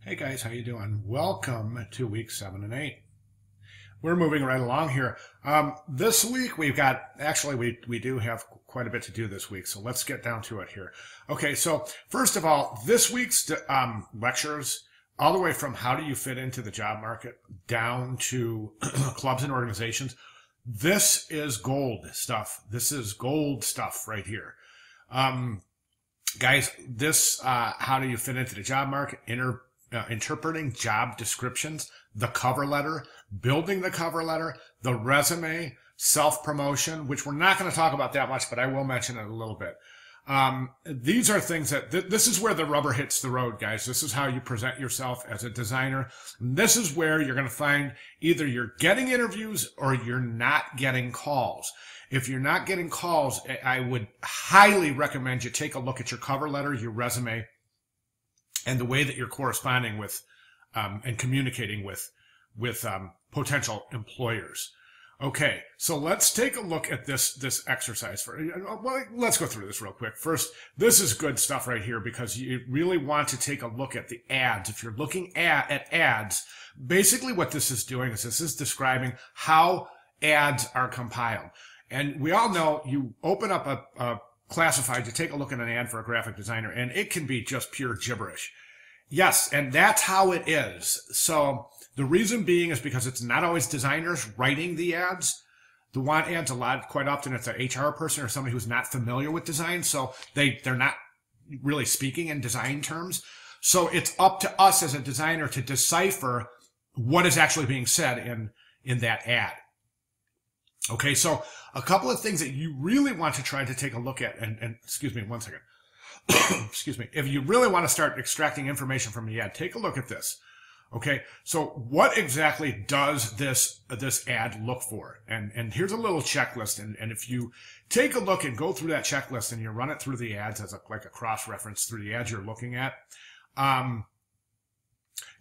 Hey guys, how you doing? Welcome to week 7 and 8. We're moving right along here. This week we've got, actually we do have quite a bit to do this week, so let's get down to it here. Okay, so first of all, this week's lectures, all the way from how do you fit into the job market down to clubs and organizations, this is gold stuff. This is gold stuff right here. Guys, this, how do you fit into the job market, interpreting job descriptions, the cover letter, building the cover letter, the resume, self-promotion, which we're not going to talk about that much, but I will mention it a little bit. These are things that, this is where the rubber hits the road, guys. This is how you present yourself as a designer. This is where you're going to find either you're getting interviews or you're not getting calls. If you're not getting calls, I would highly recommend you take a look at your cover letter, your resume, and the way that you're corresponding with and communicating with potential employers. Okay, so let's take a look at this exercise. Well, let's go through this real quick. First, this is good stuff right here because you really want to take a look at the ads. If you're looking at ads, basically what this is doing is this is describing how ads are compiled. And we all know you open up a classified, you take a look at an ad for a graphic designer, and it can be just pure gibberish. Yes, and that's how it is. So the reason being is because it's not always designers writing the ads. The want ads quite often it's an HR person or somebody who's not familiar with design, so they're not really speaking in design terms. So it's up to us as a designer to decipher what is actually being said in that ad. Okay, so a couple of things that you really want to try to take a look at, and excuse me one second. Excuse me. If you really want to start extracting information from the ad, take a look at this. Okay, so what exactly does this ad look for? And here's a little checklist, and if you take a look and go through that checklist and you run it through the ads as like a cross-reference through the ads you're looking at,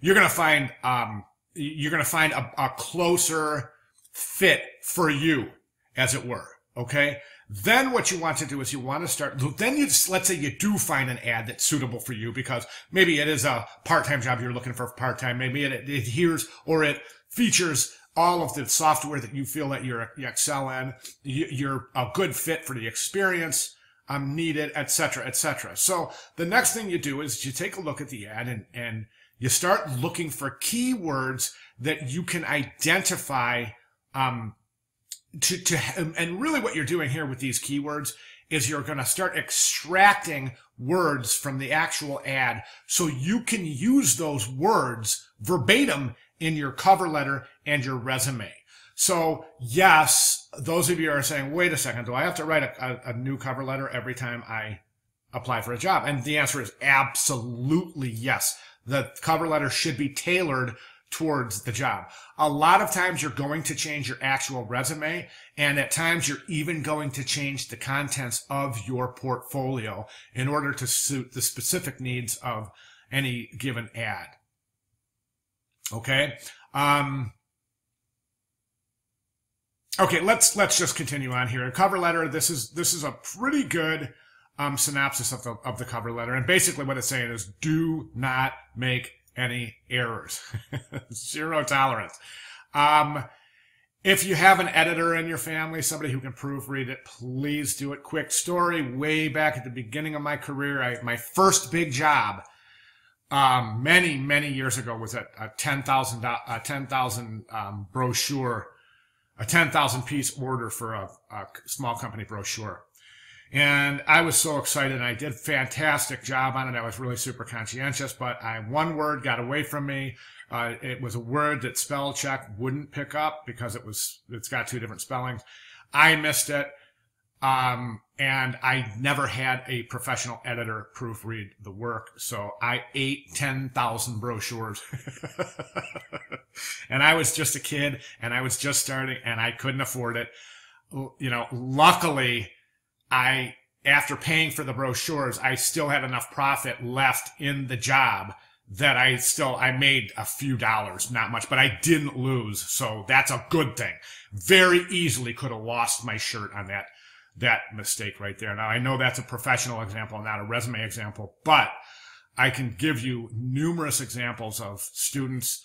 you're gonna find a closer fit for you, as it were. Okay. Then what you want to do is you want to start, then let's say you do find an ad that's suitable for you because maybe it is a part-time job you're looking for part-time. Maybe it adheres or it features all of the software that you feel that you excel in. You're a good fit for the experience needed, etc., etc. So the next thing you do is you take a look at the ad and you start looking for keywords that you can identify and really what you're doing here with these keywords is you're going to start extracting words from the actual ad so you can use those words verbatim in your cover letter and your resume. So yes, those of you are saying, wait a second, do I have to write a new cover letter every time I apply for a job? And the answer is absolutely yes. The cover letter should be tailored towards the job. A lot of times you're going to change your actual resume, and at times you're even going to change the contents of your portfolio in order to suit the specific needs of any given ad. Okay. Okay, let's just continue on here. A cover letter, this is a pretty good synopsis of the cover letter, and basically what it's saying is do not make any errors. Zero tolerance. If you have an editor in your family, somebody who can proofread it, please do it. Quick story, way back at the beginning of my career, my first big job, many years ago was a 10,000 brochure, a 10,000 piece order for a small company brochure. And I was so excited, and I did a fantastic job on it. I was really super conscientious, but one word got away from me. It was a word that spell check wouldn't pick up because it's got two different spellings. I missed it. And I never had a professional editor proofread the work. So I ate 10,000 brochures and I was just a kid and I was just starting and I couldn't afford it. You know, luckily, after paying for the brochures, I still had enough profit left in the job that I made a few dollars, not much, but I didn't lose. So that's a good thing. Very easily could have lost my shirt on that mistake right there. Now I know that's a professional example, not a resume example, but I can give you numerous examples of students,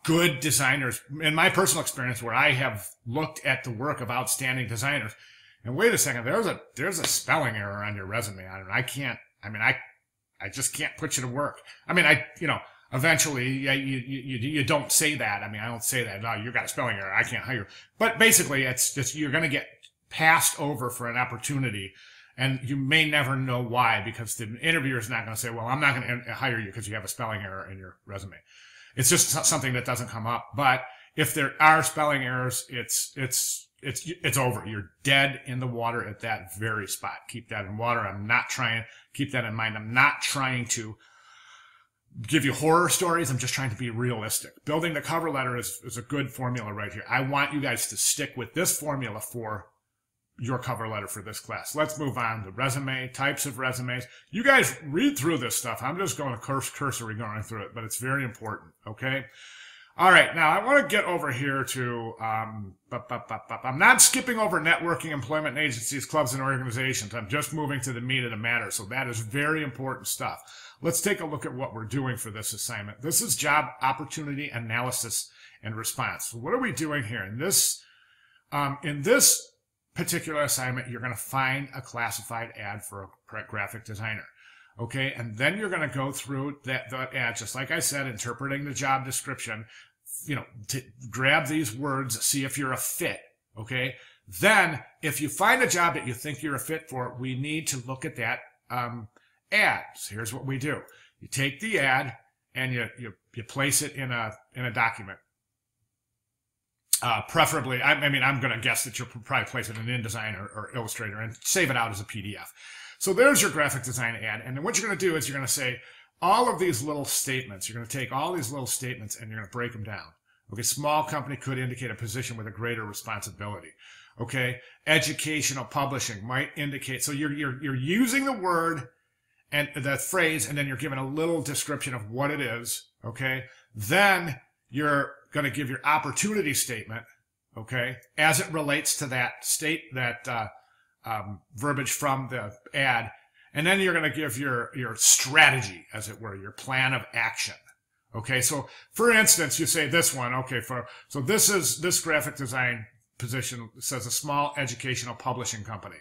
good designers, in my personal experience, where I have looked at the work of outstanding designers. And wait a second, there's a spelling error on your resume. I just can't put you to work. Eventually, you don't say that. I don't say that. No, you got a spelling error. I can't hire you. But basically, it's just, you're going to get passed over for an opportunity. And you may never know why, because the interviewer is not going to say, well, I'm not going to hire you because you have a spelling error in your resume. It's just something that doesn't come up. But if there are spelling errors, it's over. You're dead in the water at that very spot. Keep that in water. Keep that in mind. I'm not trying to give you horror stories. I'm just trying to be realistic. Building the cover letter is a good formula right here. I want you guys to stick with this formula for your cover letter for this class. Let's move on to resume, types of resumes. You guys read through this stuff. I'm just going to cursory going through it, but it's very important, okay? All right, now I want to get over here to, I'm not skipping over networking, employment agencies, clubs, and organizations. I'm just moving to the meat of the matter, so that is very important stuff. Let's take a look at what we're doing for this assignment. This is job opportunity analysis and response. So what are we doing here? In this particular assignment, you're going to find a classified ad for a graphic designer. Okay, and then you're going to go through that ad, just like I said, interpreting the job description, to grab these words, see if you're a fit. Okay, then if you find a job that you think you're a fit for, we need to look at that ad. So here's what we do. You take the ad and you place it in a document. Preferably, I'm going to guess that you'll probably place it in InDesign or Illustrator and save it out as a PDF. So there's your graphic design ad. And then what you're going to do is you're going to say all of these little statements. You're going to take all these little statements and you're going to break them down. Okay, small company could indicate a position with a greater responsibility. Okay, educational publishing might indicate. So you're using the word and that phrase, and then you're giving a little description of what it is. Okay, then you're going to give your opportunity statement, okay, as it relates to that verbiage from the ad. And then you're going to give your strategy, as it were, your plan of action. Okay, so for instance, you say this one, okay, so this graphic design position says a small educational publishing company.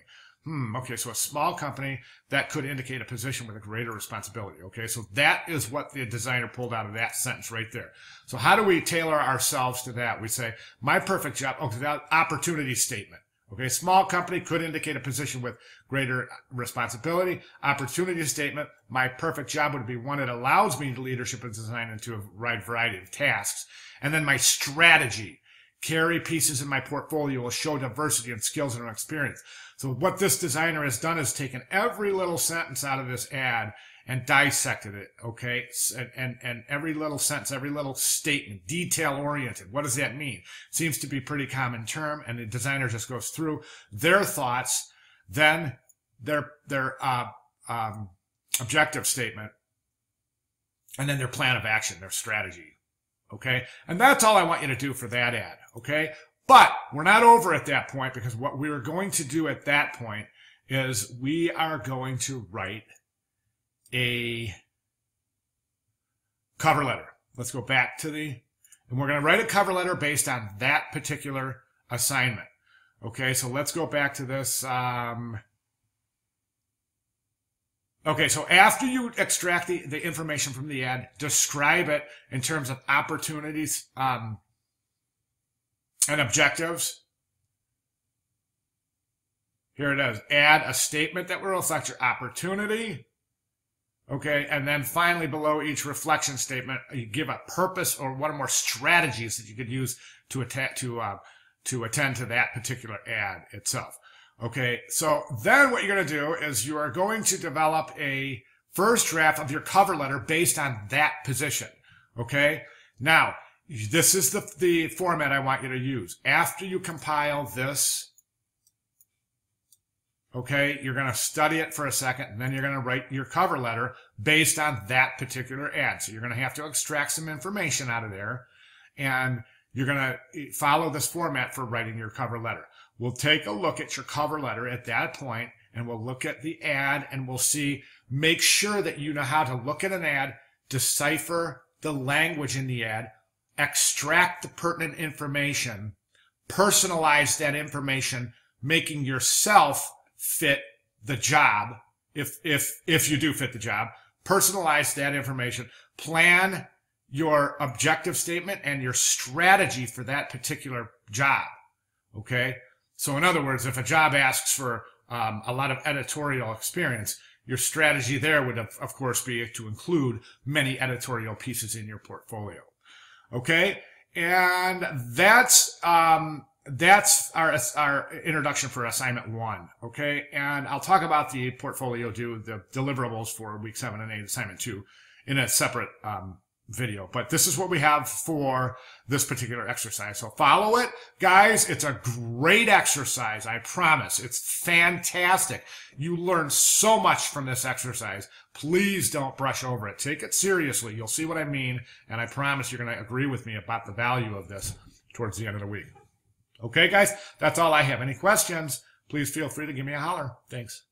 Okay, so a small company that could indicate a position with a greater responsibility. Okay, so that is what the designer pulled out of that sentence right there. So how do we tailor ourselves to that? We say, my perfect job, that opportunity statement. Okay, small company could indicate a position with greater responsibility. Opportunity statement, my perfect job would be one that allows me to leadership and design into a wide variety of tasks. And then my strategy, carry pieces in my portfolio will show diversity and skills and experience. So what this designer has done is taken every little sentence out of this ad and dissected it, okay? And every little sentence, every little statement, detail-oriented. What does that mean? Seems to be a pretty common term, and the designer just goes through their thoughts, then their objective statement, and then their plan of action, their strategy, okay? And that's all I want you to do for that ad, okay? But we're not over at that point, because what we're going to do at that point is we are going to write a cover letter. Let's go back to and we're going to write a cover letter based on that particular assignment. Okay, so let's go back to this. Okay, so after you extract the information from the ad, describe it in terms of opportunities and objectives. Here it is. Add a statement that will reflect your opportunity. Okay, and then finally below each reflection statement, you give a purpose or one or more strategies that you could use to attend to that particular ad itself. Okay, so then what you're going to do is you are going to develop a first draft of your cover letter based on that position. Okay, now this is the format I want you to use. After you compile this, okay, you're going to study it for a second, and then you're going to write your cover letter based on that particular ad. So you're going to have to extract some information out of there, and you're going to follow this format for writing your cover letter. We'll take a look at your cover letter at that point, and we'll look at the ad, and we'll see, make sure that you know how to look at an ad, decipher the language in the ad, extract the pertinent information, personalize that information, making yourself fit the job, if you do fit the job, personalize that information, plan your objective statement and your strategy for that particular job. Okay? So in other words, if a job asks for a lot of editorial experience, your strategy there would, of course, be to include many editorial pieces in your portfolio. Okay? And that's our introduction for assignment 1. Okay? And I'll talk about the portfolio the deliverables for week 7 and 8, assignment 2, in a separate video. But this is what we have for this particular exercise. So follow it, guys. It's a great exercise. I promise. It's fantastic. You learn so much from this exercise. Please don't brush over it. Take it seriously. You'll see what I mean. And I promise you're going to agree with me about the value of this towards the end of the week. Okay, guys, that's all I have. Any questions, please feel free to give me a holler. Thanks.